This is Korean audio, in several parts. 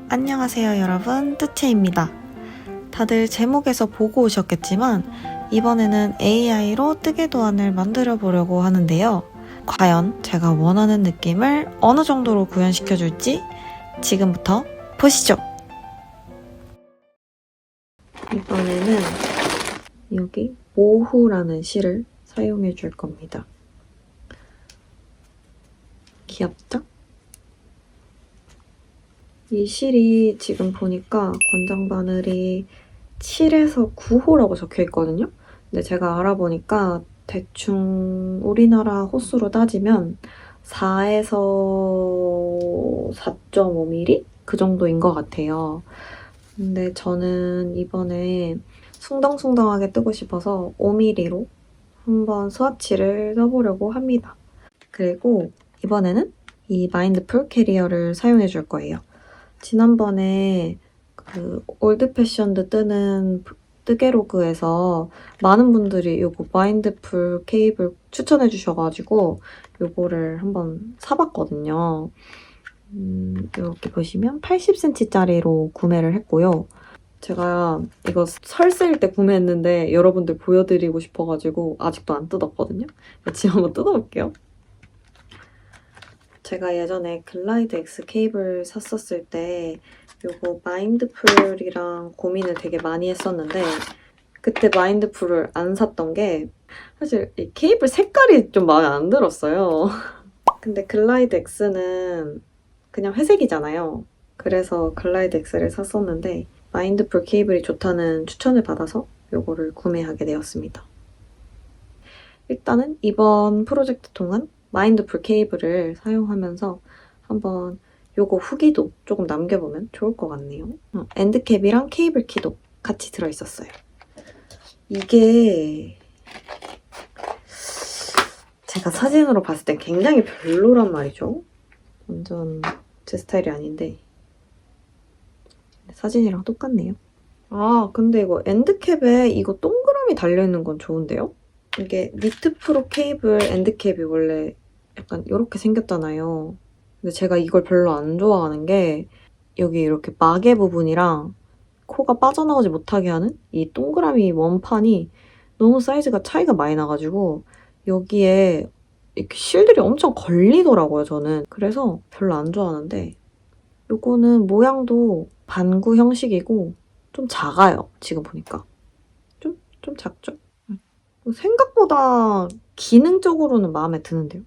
안녕하세요 여러분, 뜨채입니다. 다들 제목에서 보고 오셨겠지만 이번에는 AI로 뜨개 도안을 만들어 보려고 하는데요. 과연 제가 원하는 느낌을 어느 정도로 구현시켜 줄지 지금부터 보시죠. 이번에는 여기 모후라는 실을 사용해 줄 겁니다. 귀엽죠? 이 실이 지금 보니까 권장 바늘이 7에서 9호라고 적혀 있거든요. 근데 제가 알아보니까 대충 우리나라 호수로 따지면 4에서 4.5mm? 그 정도인 것 같아요. 근데 저는 이번에 숭덩숭덩하게 뜨고 싶어서 5mm로 한번 스와치를 써보려고 합니다. 그리고 이번에는 이 마인드풀 캐리어를 사용해 줄 거예요. 지난번에 그 올드 패션드 뜨는 뜨개로그에서 많은 분들이 이거 마인드풀 케이블 추천해 주셔가지고 이거를 한번 사봤거든요. 이렇게 보시면 80cm짜리로 구매를 했고요. 제가 이거 설세일 때 구매했는데 여러분들 보여드리고 싶어가지고 아직도 안 뜯었거든요. 지금 한번 뜯어볼게요. 제가 예전에 글라이드 X 케이블 샀었을 때 이거 마인드풀이랑 고민을 되게 많이 했었는데 그때 마인드풀을 안 샀던 게 사실 이 케이블 색깔이 좀 마음에 안 들었어요. 근데 글라이드 X는 그냥 회색이잖아요. 그래서 글라이드 X를 샀었는데 마인드풀 케이블이 좋다는 추천을 받아서 이거를 구매하게 되었습니다. 일단은 이번 프로젝트 동안 마인드풀 케이블을 사용하면서 한번 요거 후기도 조금 남겨보면 좋을 것 같네요. 엔드캡이랑 케이블 키도 같이 들어있었어요. 이게 제가 사진으로 봤을 때 굉장히 별로란 말이죠. 완전 제 스타일이 아닌데 사진이랑 똑같네요. 아, 근데 이거 엔드캡에 이거 동그라미 달려있는 건 좋은데요? 이게 니트 프로 케이블 엔드캡이 원래 약간 이렇게 생겼잖아요. 근데 제가 이걸 별로 안 좋아하는 게 여기 이렇게 마개 부분이랑 코가 빠져나오지 못하게 하는 이 동그라미 원판이 너무 사이즈가 차이가 많이 나가지고 여기에 이렇게 실들이 엄청 걸리더라고요, 저는. 그래서 별로 안 좋아하는데 이거는 모양도 반구 형식이고 좀 작아요, 지금 보니까. 좀 작죠? 생각보다 기능적으로는 마음에 드는데요.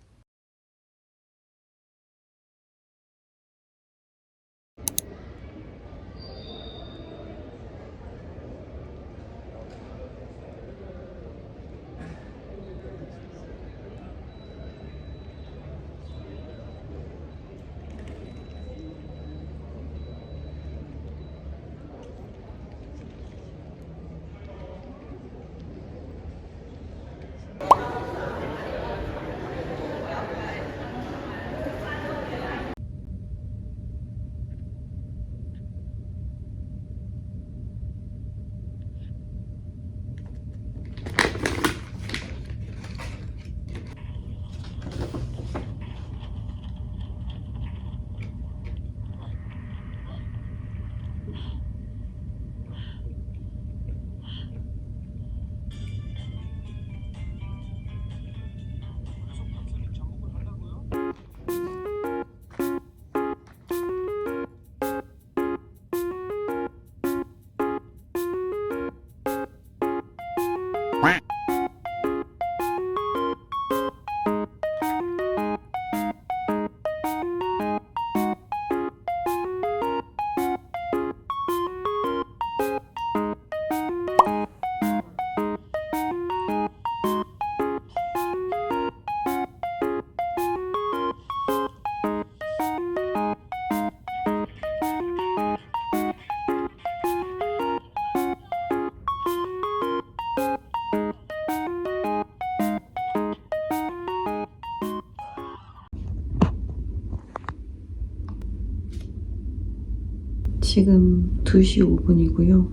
지금 2시 5분이고요.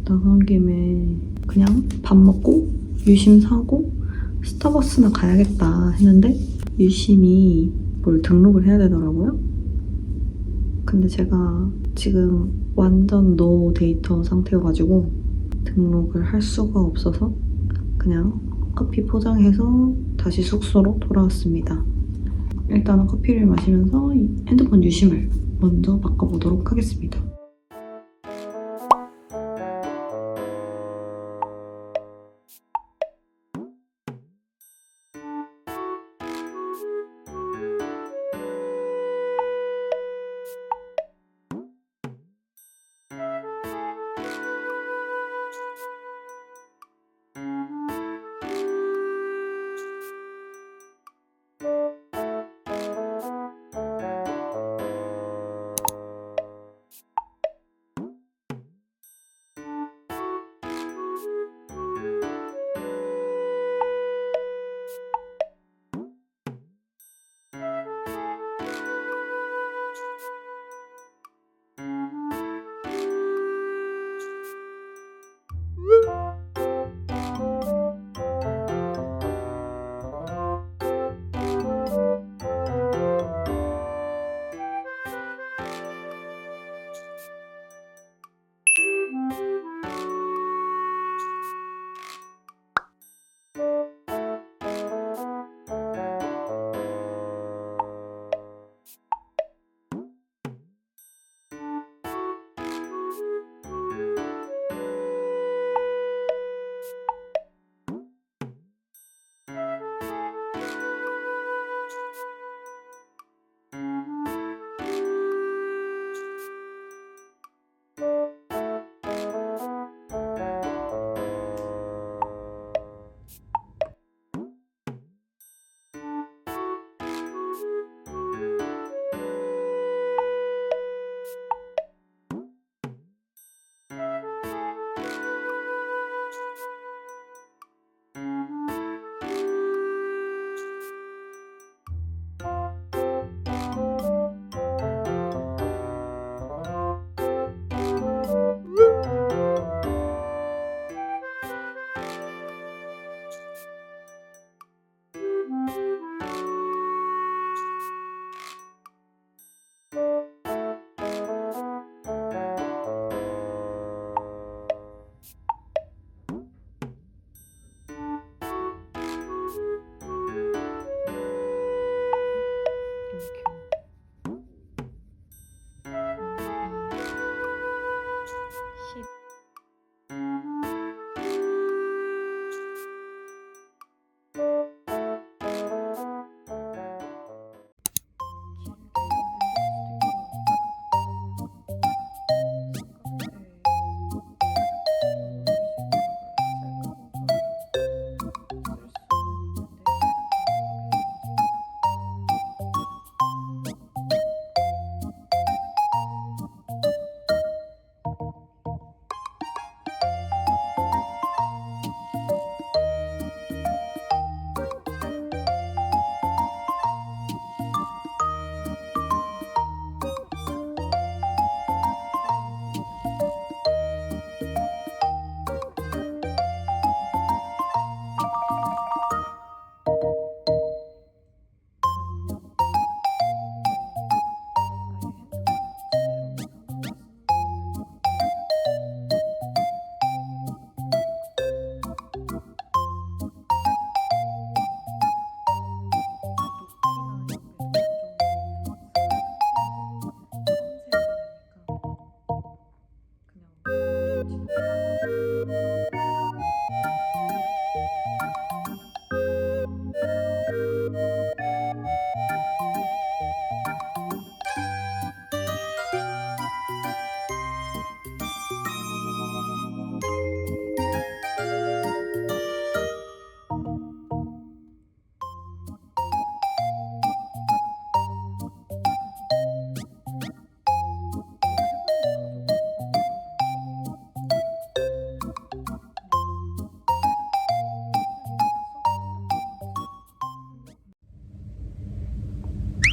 나간 김에 그냥 밥 먹고 유심 사고 스타벅스나 가야겠다 했는데 유심이 뭘 등록을 해야 되더라고요. 근데 근데 제가 지금 완전 노 데이터 상태여가지고 등록을 할 수가 없어서 그냥 커피 포장해서 다시 숙소로 돌아왔습니다. 일단은 커피를 마시면서 핸드폰 유심을 먼저 바꿔보도록 하겠습니다.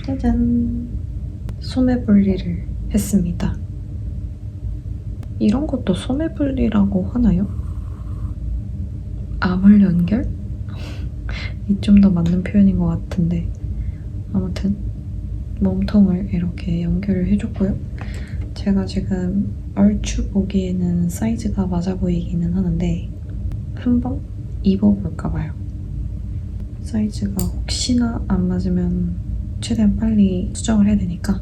짜잔! 소매 분리를 했습니다. 이런 것도 소매 분리라고 하나요? 암홀 연결? 이 좀 더 맞는 표현인 것 같은데 아무튼 몸통을 이렇게 연결을 해줬고요. 제가 지금 얼추 보기에는 사이즈가 맞아 보이기는 하는데 한번 입어볼까 봐요. 사이즈가 혹시나 안 맞으면 최대한 빨리 수정을 해야 되니까.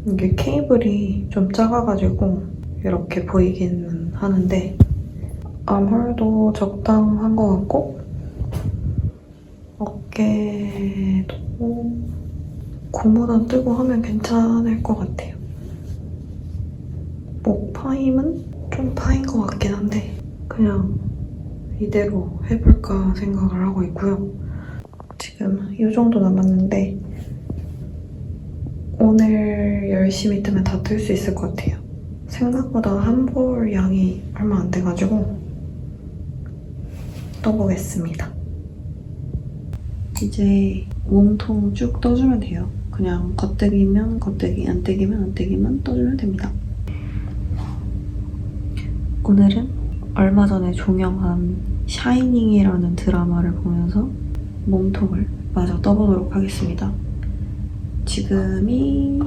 이게 케이블이 좀 작아가지고 이렇게 보이기는 하는데 암홀도 적당한 것 같고 어깨도 고무도 뜨고 하면 괜찮을 것 같아요. 목 파임은 좀 파인 것 같긴 한데 그냥 이대로 해볼까 생각을 하고 있고요. 지금 이 정도 남았는데 오늘 열심히 뜨면 다 뜰 수 있을 것 같아요. 생각보다 한 볼 양이 얼마 안 돼가지고 떠보겠습니다. 이제 몸통 쭉 떠주면 돼요. 그냥 겉대기면 겉대기, 안대기면 안대기만 떠주면 됩니다. 오늘은 얼마 전에 종영한 샤이닝이라는 드라마를 보면서 몸통을 마저 떠보도록 하겠습니다. 지금이...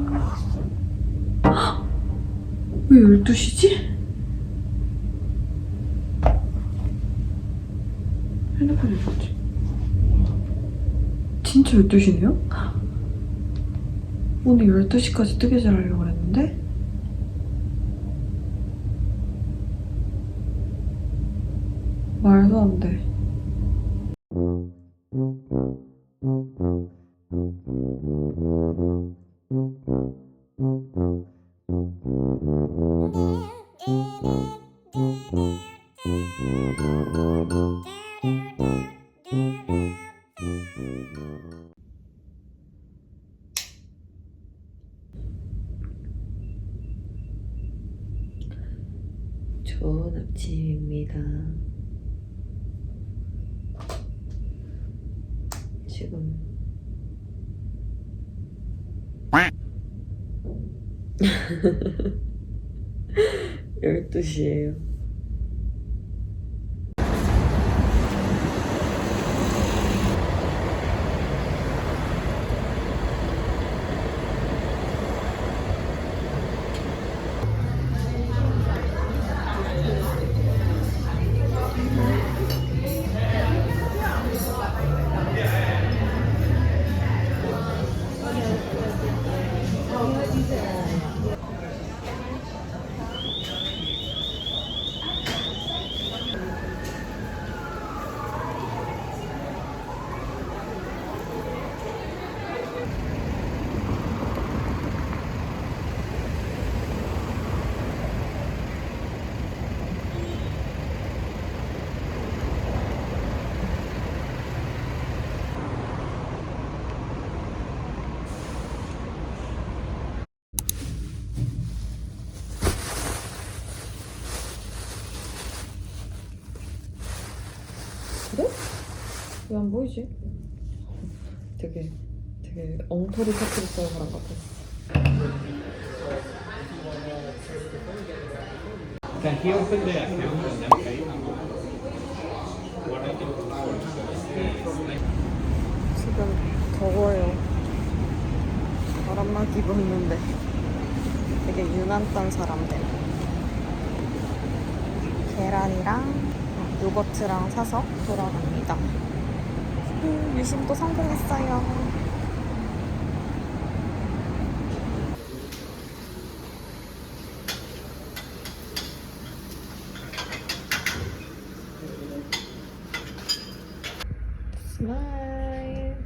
왜 12시지? 핸드폰이 어딨지? 진짜 12시네요? 오늘 12시까지 뜨개질 하려고 그랬는데 말도 안 돼. 좋은 아침입니다. 지금 12시예요. 그래? 왜 안 보이지? 되게 엉터리 사투리 써는 사람 같아. Can he open the account and then pay? What I can 지금 더워요. 바람막 입었는데 되게 유난 딴 사람들. 계란이랑 요거트랑 사서 돌아갑니다. 유심도 성공했어요. 스마일.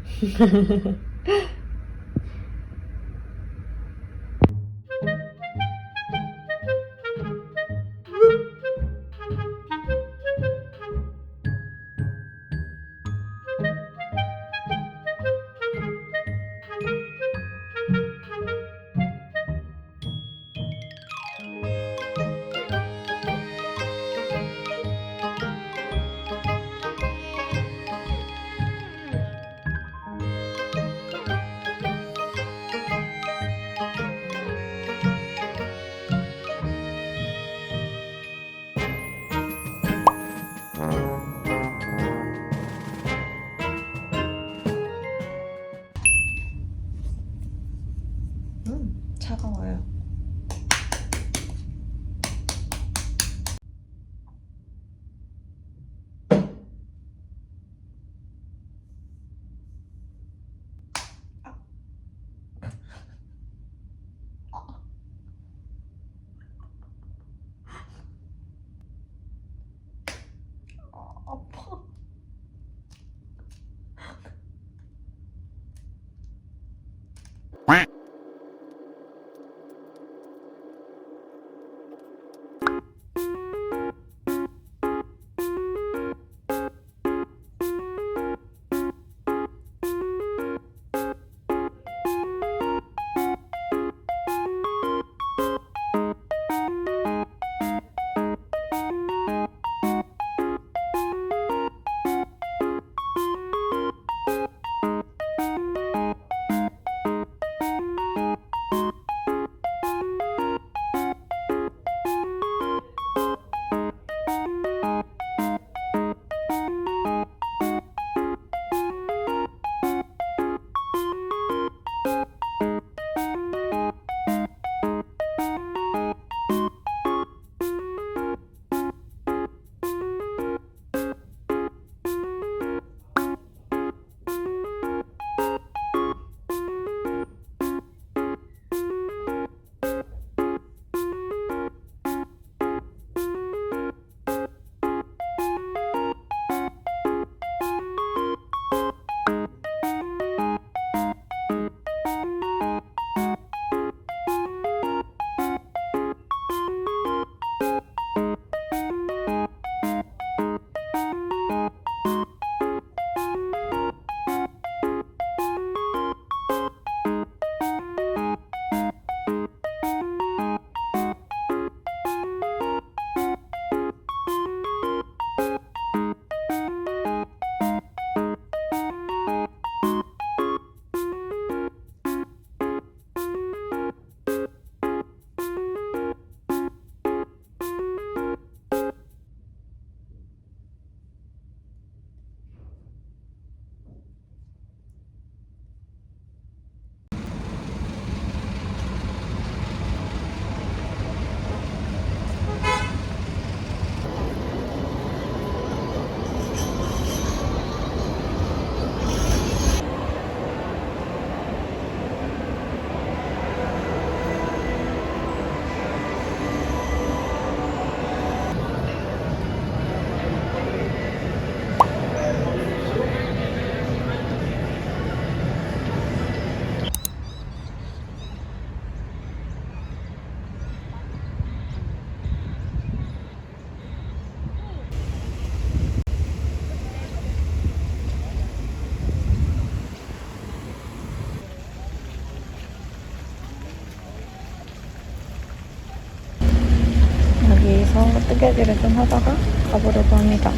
휴게질을 좀 하다가 가보려고 합니다.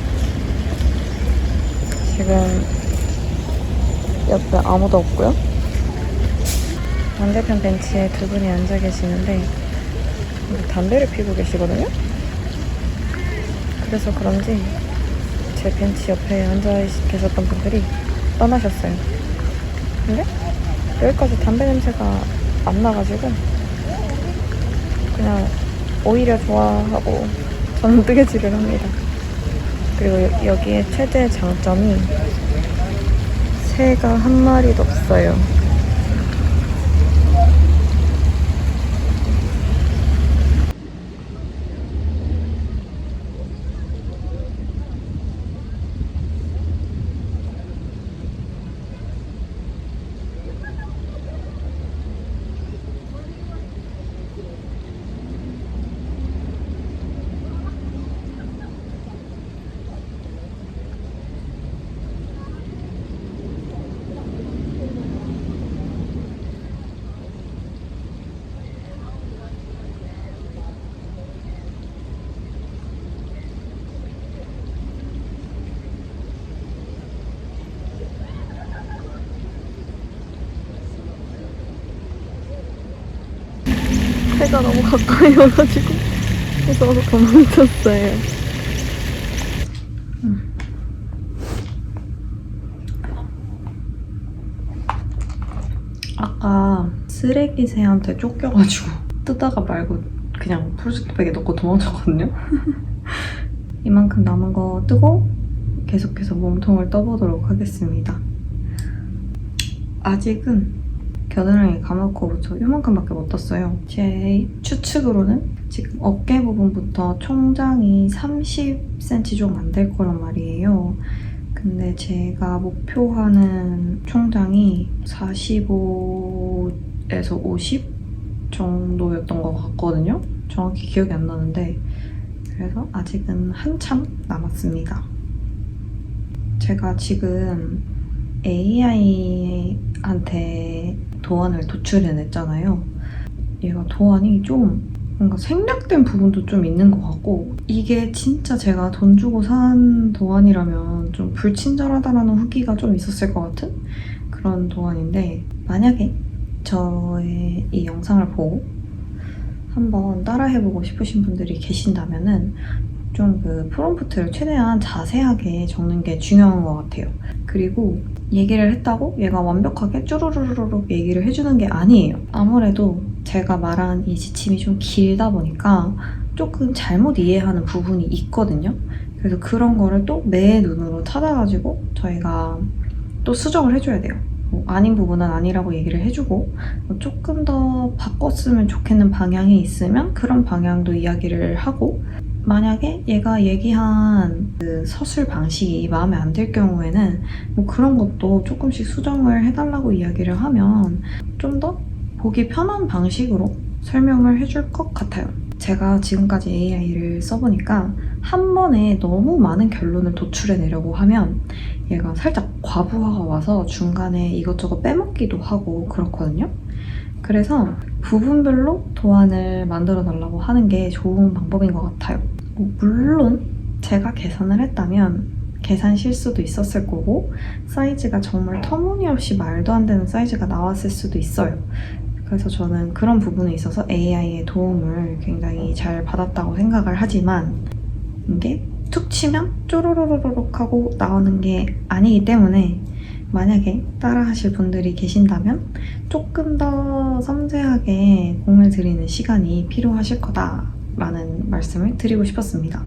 지금 옆에 아무도 없고요. 반대편 벤치에 두 분이 앉아 계시는데 담배를 피우고 계시거든요. 그래서 그런지 제 벤치 옆에 앉아 계셨던 분들이 떠나셨어요. 근데 여기까지 담배 냄새가 안 나가지고 그냥 오히려 좋아하고 저는 뜨개질을 합니다. 그리고 여기에 최대 장점이 새가 한 마리도 없어요. 새가 너무 가까이 와가지고 무서워서 도망쳤어요. 아까 쓰레기 새한테 쫓겨가지고 뜨다가 말고 그냥 플라스틱백에 넣고 도망쳤거든요. 이만큼 남은 거 뜨고 계속해서 몸통을 떠보도록 하겠습니다. 아직은 겨드랑이 감았고부터 요만큼밖에 못 떴어요. 제 추측으로는 지금 어깨 부분부터 총장이 30cm 좀 안 될 거란 말이에요. 근데 제가 목표하는 총장이 45에서 50 정도였던 것 같거든요. 정확히 기억이 안 나는데 그래서 아직은 한참 남았습니다. 제가 지금 AI한테 도안을 도출해냈잖아요. 얘가 도안이 좀 뭔가 생략된 부분도 좀 있는 것 같고 이게 진짜 제가 돈 주고 산 도안이라면 좀 불친절하다라는 후기가 좀 있었을 것 같은 그런 도안인데 만약에 저의 이 영상을 보고 한번 따라해보고 싶으신 분들이 계신다면은 좀 그 프롬프트를 최대한 자세하게 적는 게 중요한 것 같아요. 그리고 얘기를 했다고 얘가 완벽하게 쭈루루루룩 얘기를 해주는 게 아니에요. 아무래도 제가 말한 이 지침이 좀 길다 보니까 조금 잘못 이해하는 부분이 있거든요. 그래서 그런 거를 또 내 눈으로 찾아가지고 저희가 또 수정을 해줘야 돼요. 뭐 아닌 부분은 아니라고 얘기를 해주고 뭐 조금 더 바꿨으면 좋겠는 방향이 있으면 그런 방향도 이야기를 하고 만약에 얘가 얘기한 그 서술 방식이 마음에 안 들 경우에는 뭐 그런 것도 조금씩 수정을 해달라고 이야기를 하면 좀 더 보기 편한 방식으로 설명을 해줄 것 같아요. 제가 지금까지 AI를 써보니까 한 번에 너무 많은 결론을 도출해내려고 하면 얘가 살짝 과부하가 와서 중간에 이것저것 빼먹기도 하고 그렇거든요. 그래서 부분별로 도안을 만들어 달라고 하는 게 좋은 방법인 것 같아요. 물론 제가 계산을 했다면 계산 실수도 있었을 거고 사이즈가 정말 터무니없이 말도 안 되는 사이즈가 나왔을 수도 있어요. 그래서 저는 그런 부분에 있어서 AI의 도움을 굉장히 잘 받았다고 생각을 하지만 이게 툭 치면 쪼로로로록 하고 나오는 게 아니기 때문에 만약에 따라 하실 분들이 계신다면 조금 더 섬세하게 공을 들이는 시간이 필요하실 거다라는 말씀을 드리고 싶었습니다.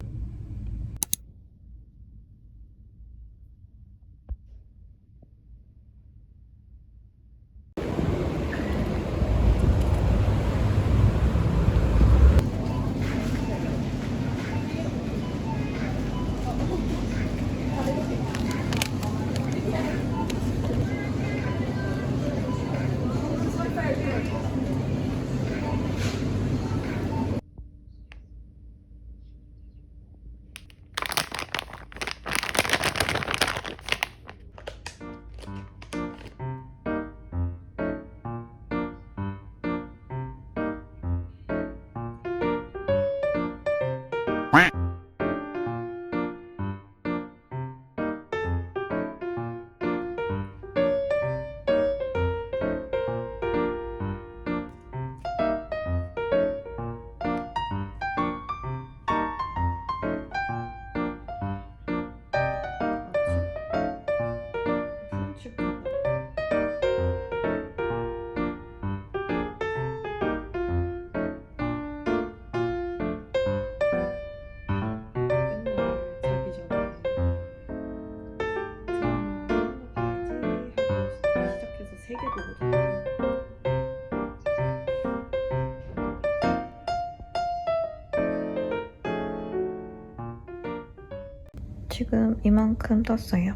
지금 이만큼 떴어요.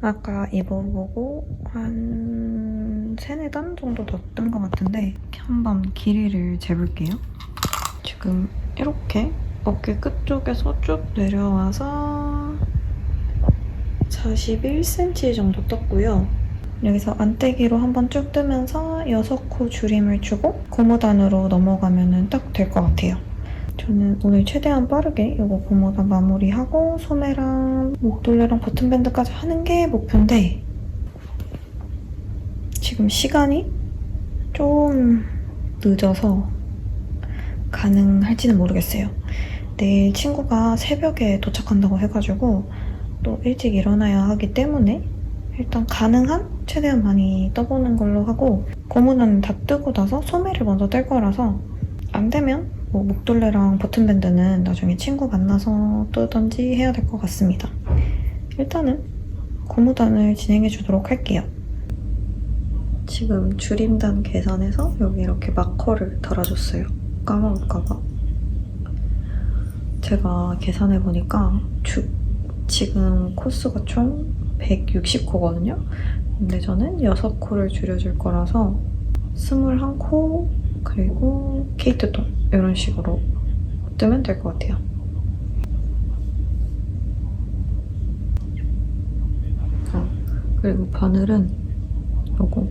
아까 입어보고 한 3, 4단 정도 더 뜬 것 같은데 한번 길이를 재볼게요. 지금 이렇게 어깨 끝쪽에서 쭉 내려와서 41cm 정도 떴고요. 여기서 안떼기로 한번 쭉 뜨면서 6코 줄임을 주고 고무단으로 넘어가면 딱 될 것 같아요. 저는 오늘 최대한 빠르게 이거 고무단 마무리하고 소매랑 목둘레랑 버튼밴드까지 하는 게 목표인데 지금 시간이 좀 늦어서 가능할지는 모르겠어요. 내일 친구가 새벽에 도착한다고 해가지고 또 일찍 일어나야 하기 때문에 일단 가능한 최대한 많이 떠보는 걸로 하고 고무는 다 뜨고 나서 소매를 먼저 뗄 거라서 안 되면 뭐 목둘레랑 버튼밴드는 나중에 친구 만나서 뜨던지 해야 될 것 같습니다. 일단은 고무단을 진행해 주도록 할게요. 지금 줄임단 계산해서 여기 이렇게 마커를 달아줬어요. 까먹을까봐. 제가 계산해보니까 지금 코스가 총 160코거든요? 근데 저는 6코를 줄여줄 거라서 21코 그리고 케이트돈 이런 식으로 뜨면 될 것 같아요. 그리고 바늘은 요거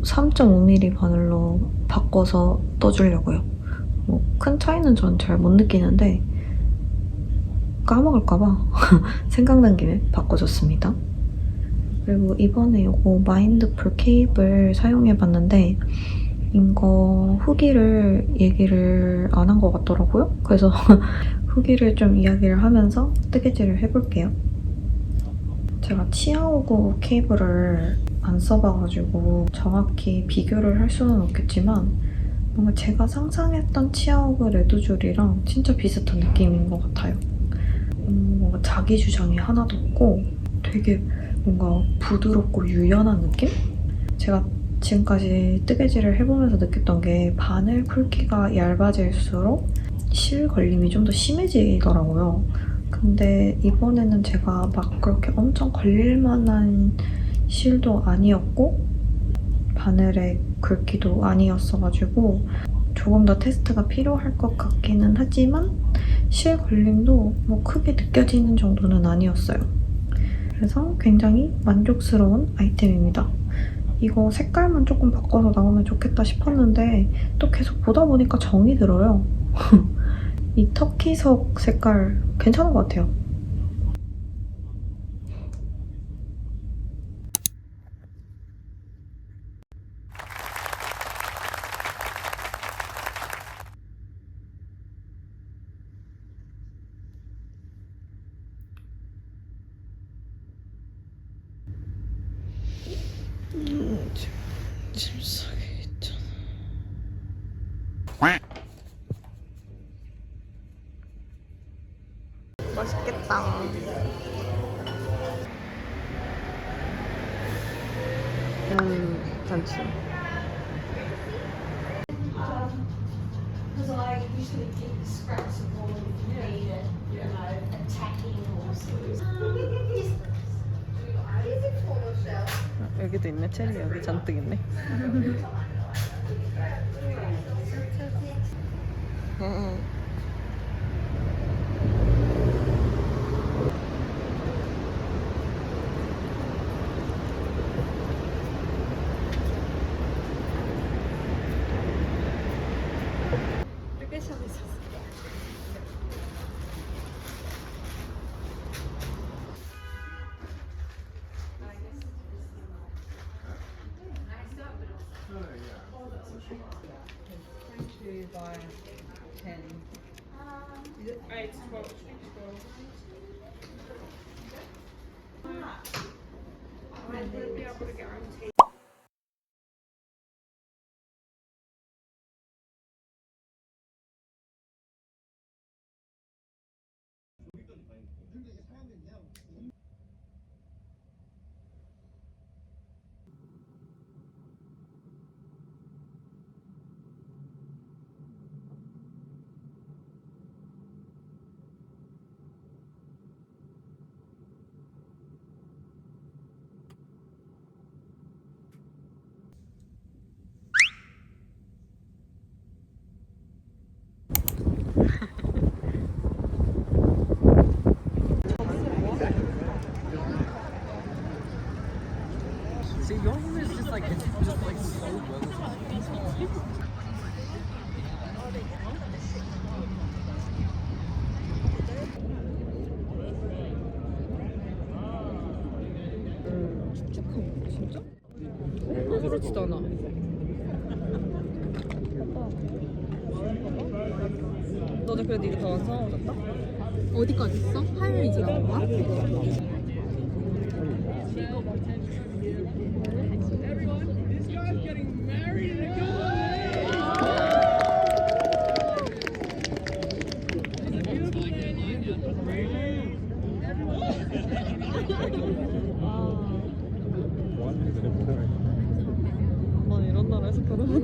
3.5mm 바늘로 바꿔서 떠주려고요. 뭐 큰 차이는 전 잘 못 느끼는데 까먹을까봐 생각난 김에 바꿔줬습니다. 그리고 이번에 요거 마인드풀 케이블 사용해봤는데 이거 후기를 얘기를 안 한 것 같더라고요. 그래서 후기를 좀 이야기를 하면서 뜨개질을 해볼게요. 제가 치아오구 케이블을 안 써봐가지고 정확히 비교를 할 수는 없겠지만 뭔가 제가 상상했던 치아오구 레드줄이랑 진짜 비슷한 느낌인 것 같아요. 뭔가 자기 주장이 하나도 없고 되게 뭔가 부드럽고 유연한 느낌? 제가 지금까지 뜨개질을 해보면서 느꼈던 게 바늘 굵기가 얇아질수록 실 걸림이 좀 더 심해지더라고요. 근데 이번에는 제가 막 그렇게 엄청 걸릴 만한 실도 아니었고 바늘의 굵기도 아니었어가지고 조금 더 테스트가 필요할 것 같기는 하지만 실 걸림도 뭐 크게 느껴지는 정도는 아니었어요. 그래서 굉장히 만족스러운 아이템입니다. 이거 색깔만 조금 바꿔서 나오면 좋겠다 싶었는데 또 계속 보다 보니까 정이 들어요. 이 터키석 색깔 괜찮은 것 같아요. 짐 싸게 있잖아. 맛있겠다. 단추. Because I usually keep the scraps of wool if you need it, you know, attacking horses. 여기도 있네. 체리 여기 잔뜩 있네. See, your room is just like it's just like so well. 진짜? 그렇지도 않아. 너도 그래도 이거 더 완성하고 잤다? 어디까지 있어? 할 이제 나온 거야? 난 이런 나라에서 결혼한.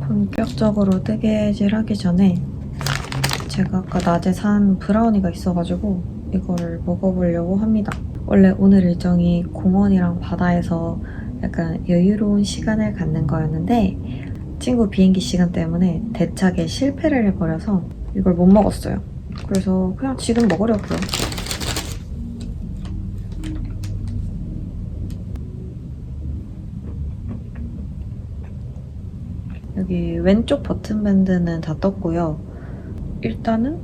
본격적으로 뜨개질 하기 전에 제가 아까 낮에 산 브라우니가 있어가지고 이거를 먹어보려고 합니다. 원래 오늘 일정이 공원이랑 바다에서 약간 여유로운 시간을 갖는 거였는데 친구 비행기 시간 때문에 대차게 실패를 해버려서 이걸 못 먹었어요. 그래서 그냥 지금 먹으려고요. 여기 왼쪽 버튼 밴드는 다 떴고요. 일단은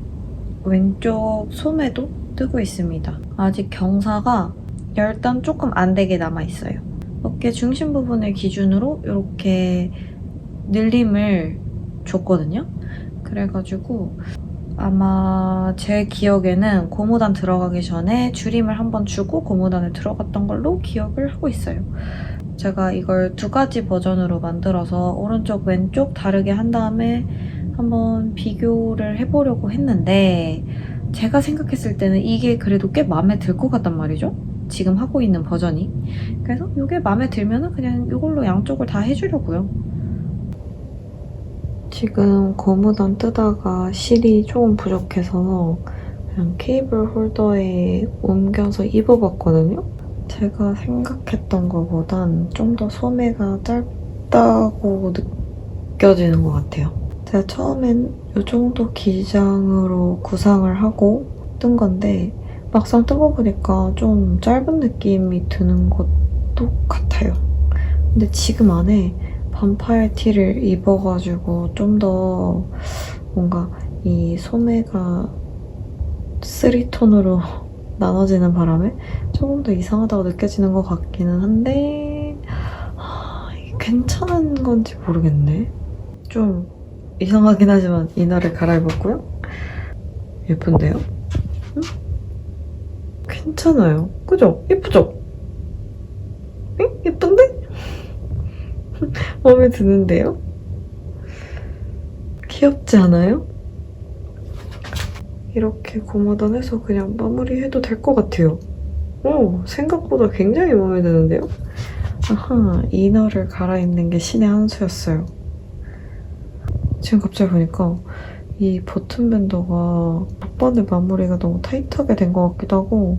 왼쪽 소매도 뜨고 있습니다. 아직 경사가 열단 조금 안 되게 남아있어요. 어깨 중심 부분을 기준으로 이렇게 늘림을 줬거든요. 그래가지고 아마 제 기억에는 고무단 들어가기 전에 줄임을 한번 주고 고무단을 들어갔던 걸로 기억을 하고 있어요. 제가 이걸 두 가지 버전으로 만들어서 오른쪽 왼쪽 다르게 한 다음에 한번 비교를 해보려고 했는데 제가 생각했을 때는 이게 그래도 꽤 마음에 들 것 같단 말이죠. 지금 하고 있는 버전이. 그래서 이게 마음에 들면은 그냥 이걸로 양쪽을 다 해주려고요. 지금 고무단 뜨다가 실이 조금 부족해서 그냥 케이블 홀더에 옮겨서 입어봤거든요. 제가 생각했던 것보단 좀 더 소매가 짧다고 느껴지는 것 같아요. 제가 처음엔 이 정도 기장으로 구상을 하고 뜬 건데 막상 뜨고 보니까 좀 짧은 느낌이 드는 것도 같아요. 근데 지금 안에 반팔 티를 입어가지고 좀 더 뭔가 이 소매가 3톤으로 나눠지는 바람에 조금 더 이상하다고 느껴지는 것 같기는 한데 이게 괜찮은 건지 모르겠네. 좀 이상하긴 하지만 이너를 갈아입었고요. 예쁜데요? 응? 괜찮아요. 그죠? 예쁘죠? 응? 예쁜데? 마음에 드는데요? 귀엽지 않아요? 이렇게 고무단 해서 그냥 마무리해도 될 것 같아요. 오, 생각보다 굉장히 마음에 드는데요? 아하, 이너를 갈아입는 게 신의 한 수였어요. 지금 갑자기 보니까 이 버튼밴더가 앞번에 마무리가 너무 타이트하게 된 것 같기도 하고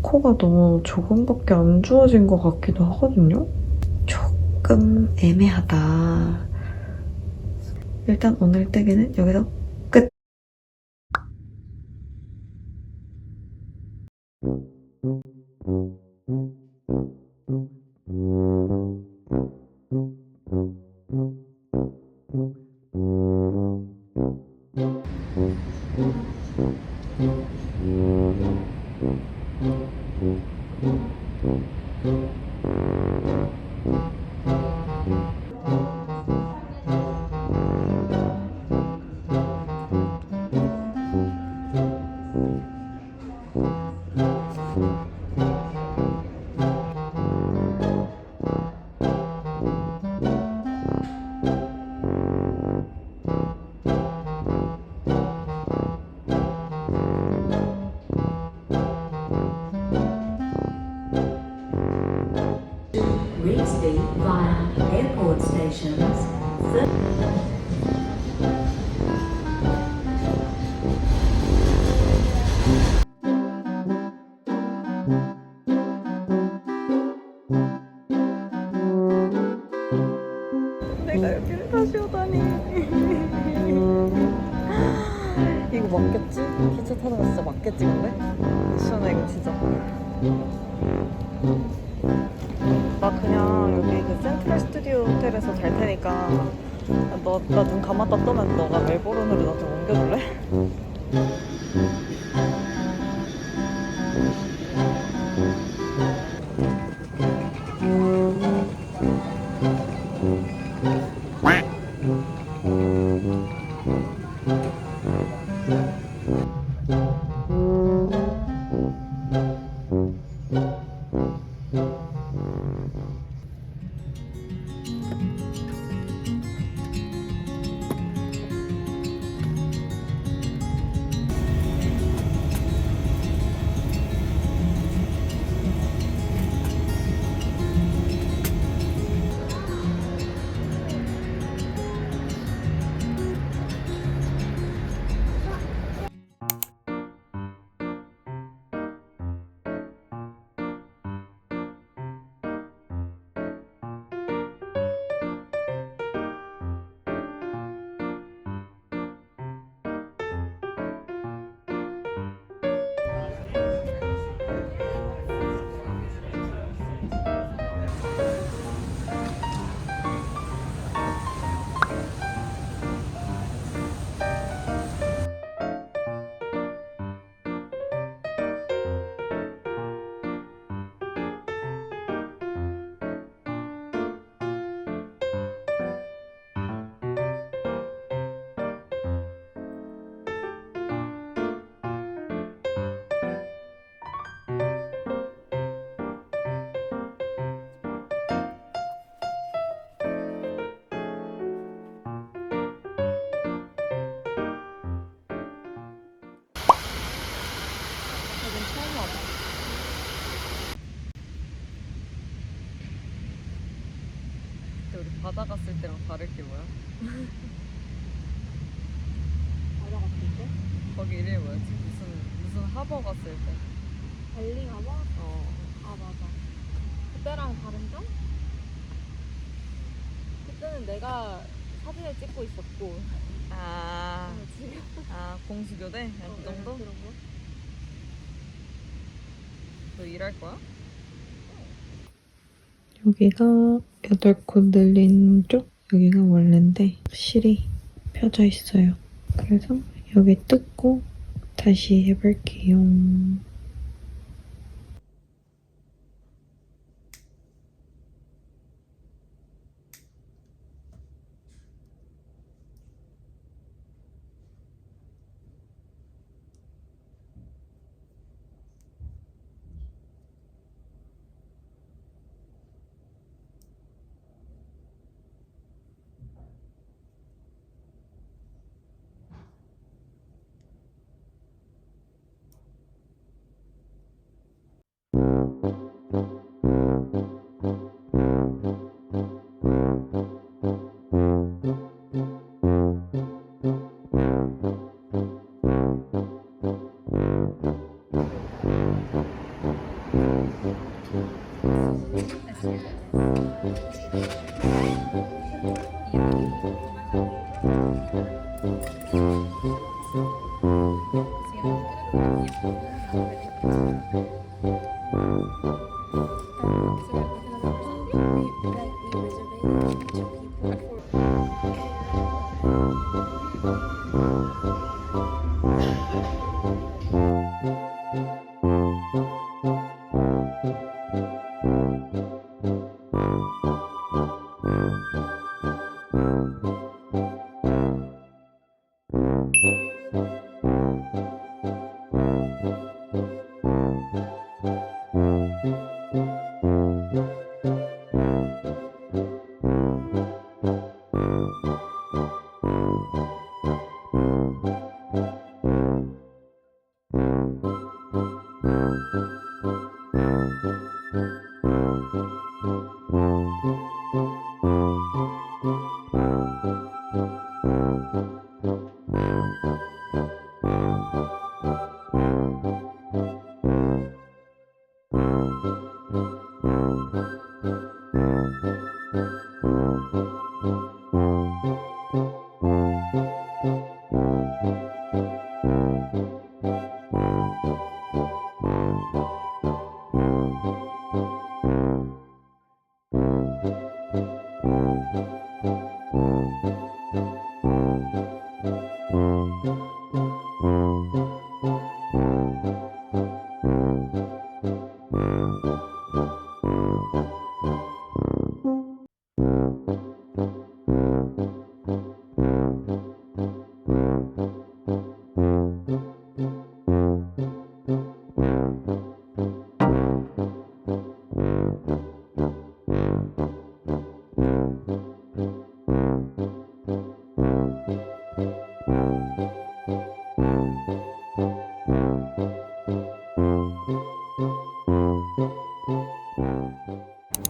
코가 너무 조금밖에 안 주어진 것 같기도 하거든요? 조금 애매하다. 일단 오늘 뜨기는 여기서 끝! 이거 맞겠지? 기차 타다가 진짜 맞겠지 근데? 시원해 이거 진짜. 나 그냥 여기 그 센트럴 스튜디오 호텔에서 잘 테니까 나 눈 감았다 떠면 너가 멜버른으로 나 좀 옮겨줄래? 우리 바다 갔을 때랑 다를 게 뭐야? 바다 갔을 때? 거기 이름이 뭐였지? 무슨 하버 갔을 때. 벨링하버? 어. 아 맞아. 그때랑 다른 점? 그때는 내가 사진을 찍고 있었고 아, 지금 공수교대? 그 정도? 그런 거? 너 일할 거야? 여기가 8곳 늘린 쪽? 여기가 원래인데 실이 펴져 있어요. 그래서 여기 뜯고 다시 해볼게요.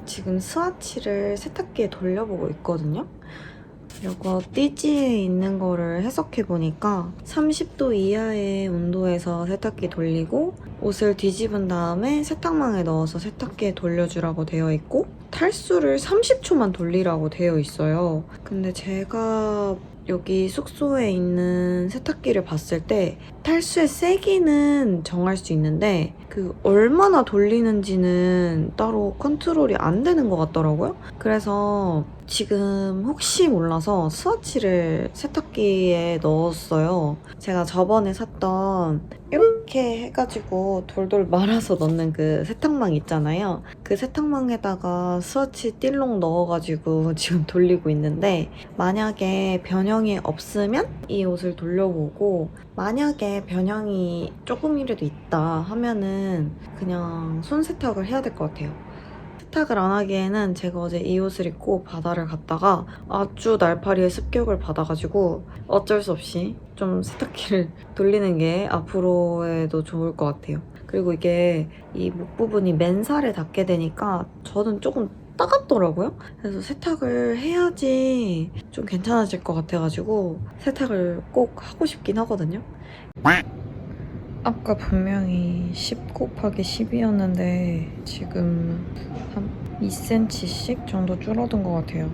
지금 스와치를 세탁기에 돌려보고 있거든요. 이거 띠지에 있는 거를 해석해보니까 30도 이하의 온도에서 세탁기 돌리고 옷을 뒤집은 다음에 세탁망에 넣어서 세탁기에 돌려주라고 되어 있고 탈수를 30초만 돌리라고 되어 있어요. 근데 제가 여기 숙소에 있는 세탁기를 봤을 때 탈수의 세기는 정할 수 있는데 그 얼마나 돌리는지는 따로 컨트롤이 안 되는 것 같더라고요. 그래서 지금 혹시 몰라서 스와치를 세탁기에 넣었어요. 제가 저번에 샀던 이렇게 해가지고 돌돌 말아서 넣는 그 세탁망 있잖아요. 그 세탁망에다가 스와치 띨롱 넣어가지고 지금 돌리고 있는데 만약에 변형이 없으면 이 옷을 돌려보고 만약에 변형이 조금이라도 있다 하면은 그냥 손 세탁을 해야 될 것 같아요. 세탁을 안 하기에는 제가 어제 이 옷을 입고 바다를 갔다가 아주 날파리의 습격을 받아가지고 어쩔 수 없이 좀 세탁기를 돌리는 게 앞으로에도 좋을 것 같아요. 그리고 이게 이 목 부분이 맨살에 닿게 되니까 저는 조금 따갑더라고요. 그래서 세탁을 해야지 좀 괜찮아질 것 같아가지고 세탁을 꼭 하고 싶긴 하거든요. 아까 분명히 10 곱하기 10이었는데 지금 한 2cm씩 정도 줄어든 것 같아요.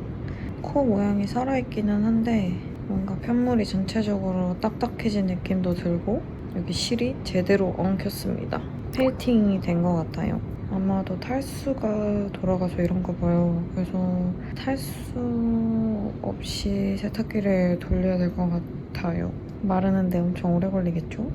코 모양이 살아있기는 한데 뭔가 편물이 전체적으로 딱딱해진 느낌도 들고 여기 실이 제대로 엉켰습니다. 펠팅이 된 것 같아요. 아마도 탈수가 돌아가서 이런가 봐요. 그래서 탈수 없이 세탁기를 돌려야 될 것 같아요. 마르는데 엄청 오래 걸리겠죠?